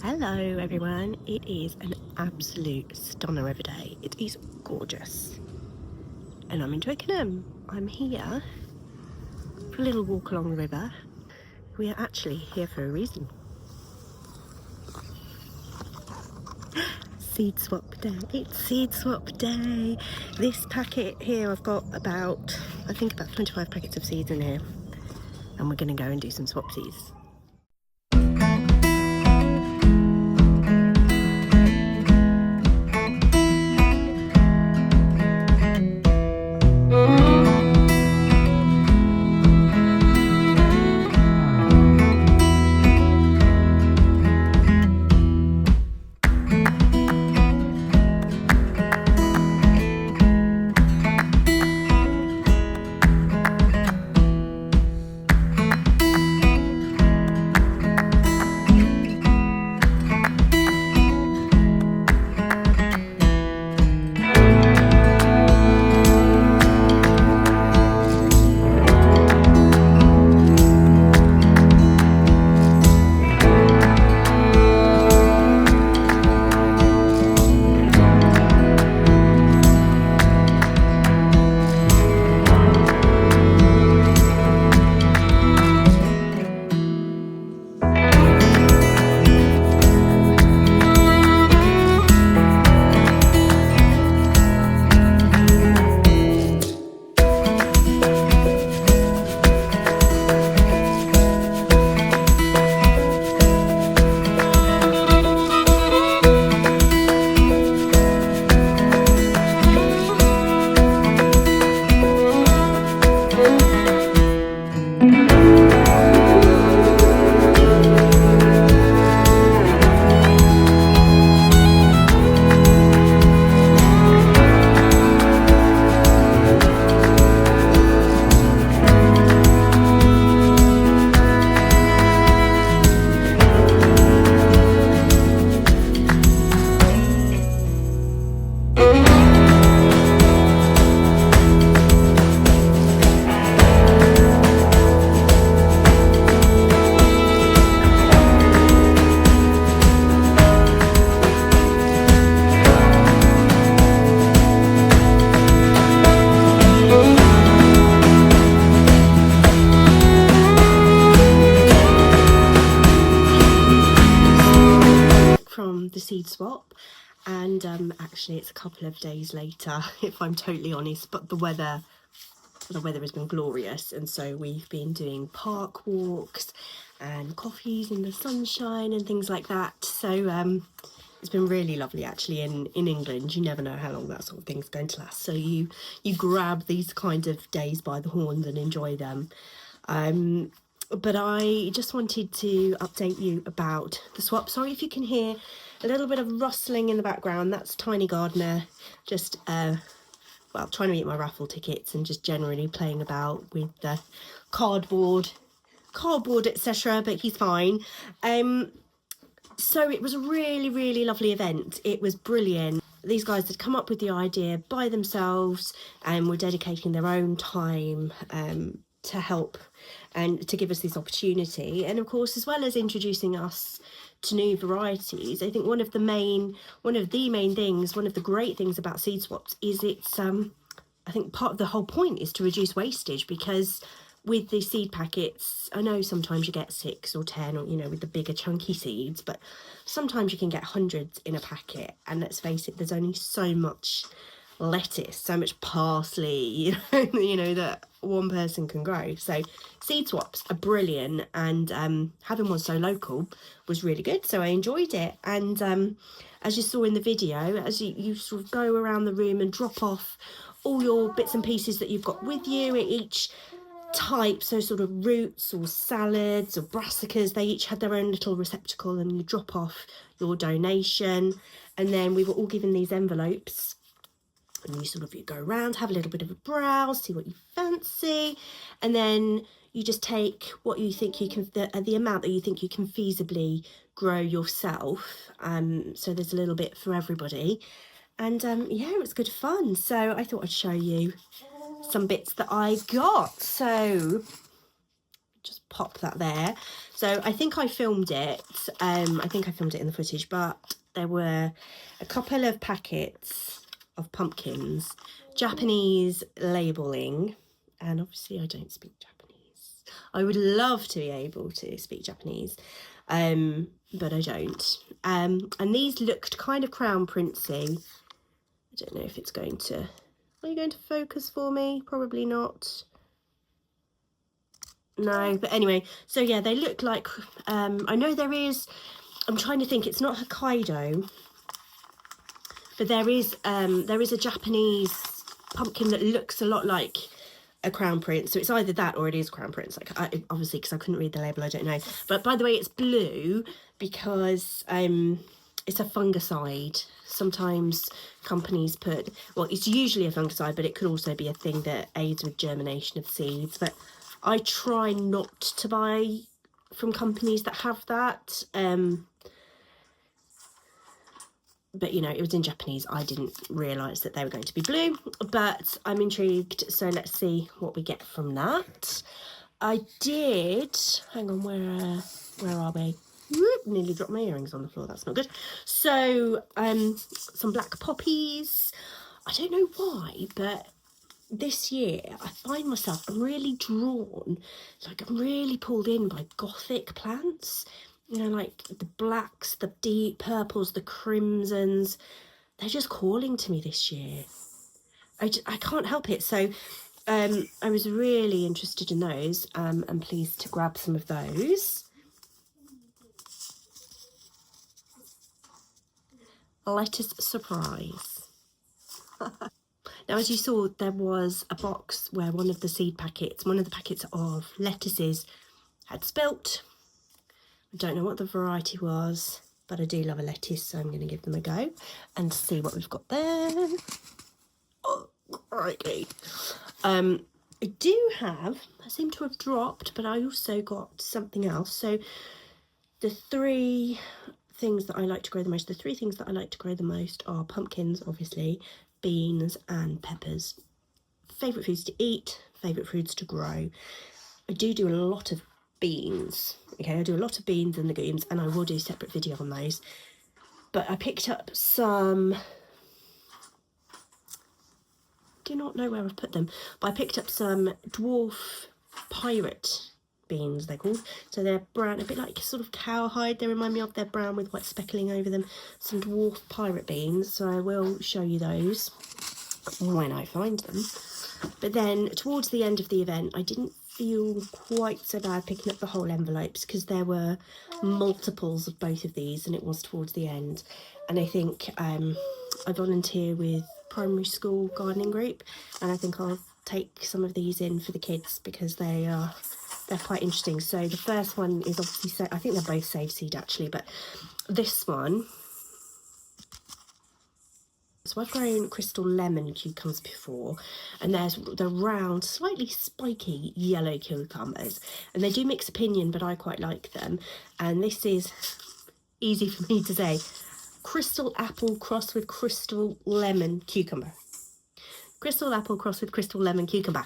Hello everyone, it is an absolute stunner of a day. It is gorgeous. And I'm in Twickenham. I'm here for a little walk along the river. We are actually here for a reason. Seed swap day. It's seed swap day. This packet here, I've got about 25 packets of seeds in here. And we're going to go and do some swapsies. From the seed swap, and actually it's a couple of days later if I'm totally honest, but the weather has been glorious, and so we've been doing park walks and coffees in the sunshine and things like that. So it's been really lovely. Actually, in England you never know how long that sort of thing's going to last, so you grab these kind of days by the horns and enjoy them. But I just wanted to update you about the swap. Sorry if you can hear a little bit of rustling in the background. That's Tiny Gardener just well, trying to eat my raffle tickets and just generally playing about with the cardboard etc., but he's fine. So it was a really lovely event. It was brilliant. These guys had come up with the idea by themselves and were dedicating their own time to help and to give us this opportunity. And of course, as well as introducing us to new varieties, I think one of the great things about seed swaps is it's I think part of the whole point is to reduce wastage, because with the seed packets, I know sometimes you get 6 or 10, or with the bigger chunky seeds, but sometimes you can get hundreds in a packet, and let's face it, there's only so much lettuce, so much parsley, that one person can grow. So seed swaps are brilliant, and having one so local was really good, so I enjoyed it. And as you saw in the video, as you sort of go around the room and drop off all your bits and pieces that you've got with you at each type, so sort of roots or salads or brassicas, they each had their own little receptacle, and you drop off your donation. And then we were all given these envelopes, and you go around, have a little bit of a browse, see what you fancy, and then you just take what you think you can, the amount that you think you can feasibly grow yourself. So there's a little bit for everybody, and yeah, it was good fun. So I thought I'd show you some bits that I got. So just pop that there. So I think I filmed it. I think I filmed it in the footage, but there were a couple of packets of pumpkins, Japanese labelling, and obviously I don't speak Japanese. I would love to be able to speak Japanese, but I don't. And these looked kind of crown princey. I don't know if it's going to... Are you going to focus for me? Probably not. No, but anyway, so yeah, they look like, I know there is, I'm trying to think, it's not Hokkaido, but there is a Japanese pumpkin that looks a lot like a crown prince. So it's either that or it is crown prince. Like, obviously, because I couldn't read the label, I don't know. But by the way, it's blue because it's a fungicide. Sometimes companies put, well, it's usually a fungicide, but it could also be a thing that aids with germination of seeds. But I try not to buy from companies that have that. But, you know, it was in Japanese. I didn't realise that they were going to be blue, but I'm intrigued. So let's see what we get from that. I did, hang on, where are we? Whoop, nearly dropped my earrings on the floor. That's not good. So, some black poppies. I don't know why, but this year I find myself really drawn, like I'm really pulled in by gothic plants, you know, like the blacks, the deep purples, the crimsons. They're just calling to me this year. I can't help it. So I was really interested in those. I'm pleased to grab some of those. A lettuce surprise. Now, as you saw, there was a box where one of the packets of lettuces had spilt. I don't know what the variety was, but I do love a lettuce, so I'm going to give them a go and see what we've got there. Oh, okay. I do have, I seem to have dropped, but I also got something else. So the three things that I like to grow the most, are pumpkins, obviously, beans and peppers. Favourite foods to eat, favourite foods to grow. I do a lot of beans. Okay, I do a lot of beans and legumes, and I will do a separate video on those. But I picked up some, do not know where I've put them, but I picked up some dwarf pirate beans, they're called. So they're brown, a bit like sort of cowhide. They remind me of, they're brown with white speckling over them. Some dwarf pirate beans, so I will show you those when I find them. But then towards the end of the event, I didn't feel quite so bad picking up the whole envelopes because there were multiples of both of these, and it was towards the end. And I think I volunteer with primary school gardening group, and I think I'll take some of these in for the kids because they're quite interesting. So the first one is obviously, I think they're both save seed actually, but this one, so I've grown crystal lemon cucumbers before, and there's the round, slightly spiky yellow cucumbers, and they do mix opinion, but I quite like them. And this is easy for me to say, crystal apple crossed with crystal lemon cucumber. Crystal apple crossed with crystal lemon cucumber.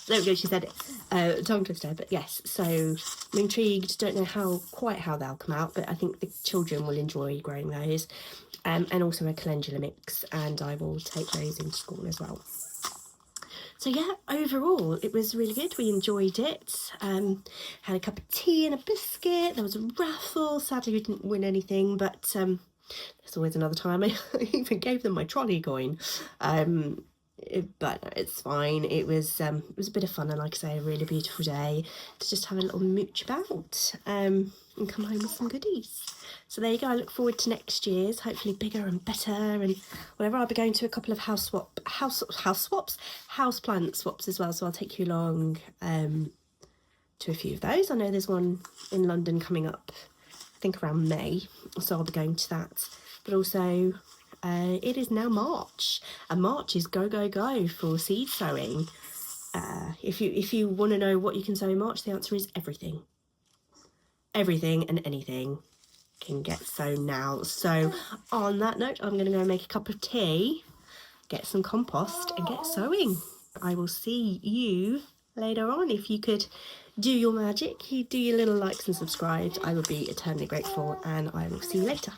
There we go, she said it. Tongue twister, but yes. So I'm intrigued. Don't know quite how they'll come out, but I think the children will enjoy growing those. And also a calendula mix, and I will take those into school as well. So yeah, overall it was really good. We enjoyed it. Had a cup of tea and a biscuit. There was a raffle. Sadly we didn't win anything, but there's always another time. I even gave them my trolley coin. But it's fine. It was a bit of fun, and like I say, a really beautiful day to just have a little mooch about and come home with some goodies. So there you go. I look forward to next year's, hopefully bigger and better and whatever. I'll be going to a couple of house plant swaps as well, so I'll take you along to a few of those. I know there's one in London coming up, I think around May, so I'll be going to that. But also it is now March, and March is go for seed sowing. If you want to know what you can sow in March, the answer is everything and anything can get sown now. So on that note, I'm going to go make a cup of tea, get some compost and get sowing. I will see you later on. If you could do your magic, you do your little likes and subscribes. I would be eternally grateful, and I will see you later.